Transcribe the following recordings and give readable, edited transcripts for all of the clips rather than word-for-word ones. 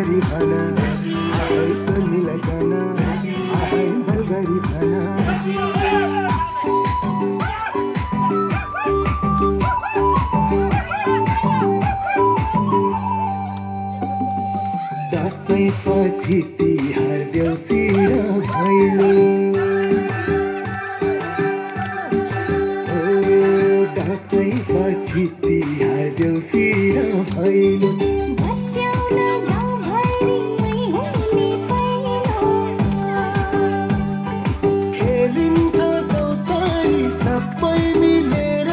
भलगरी भन सुनिलाई गन आइ भलगरी भन दसैँ पछि तिहार देउसी र भैलो दसैँ पछि तिहार देउसी र भैलो खेलिन्छ गौतारी सबै मिलेर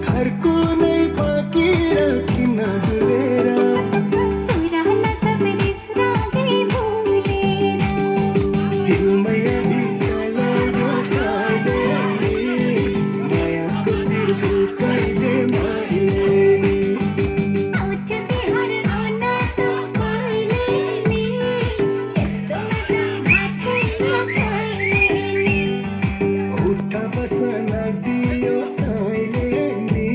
घरको नै बाँकी राखिन डुलेर हिलमैया भित्र साइले मायाको तिर्फु कहिले माहिले उठा बस नाच्दियो साइले नि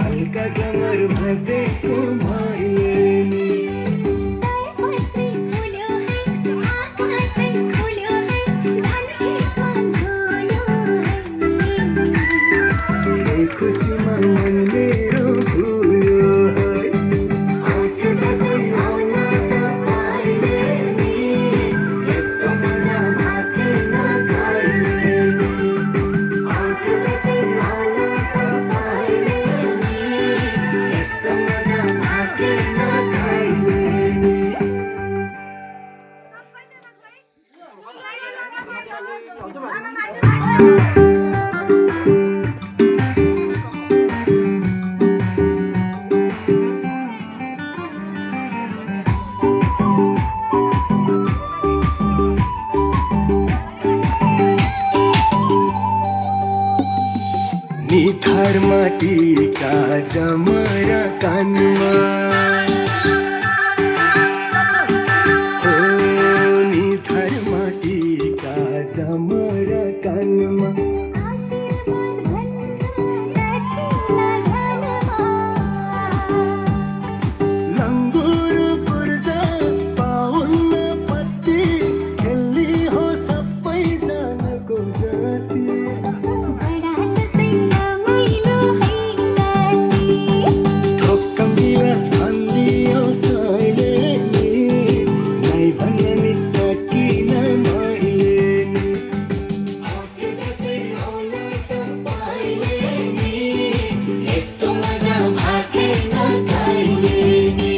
हल्का कमर भाँच्दैको माइले नि खुसीमा मन मेरो भुल्यो है आउँथ्यो दसैँ आउन तपाईँले नि यस्तो मजा माथेन कहिले नि आउँथ्यो दसैँ आउन तपाईँले नि यस्तो मजा माथेन कहिले नि निथार माटीका जमरा कानमा हो निथार माटीका जमरा कानमा लङ्गुर पूर्जा पाउन्न पत्ती खेल्ने हो सबैजनाको जाति ठोक्कम गिलास हान्दियो साइले नि नाइ भन्न मिल्छ किन मैले नि आउँथ्यो दसैँ आउन तपाईँले नि यस्तो मजा माथेन कहिले नि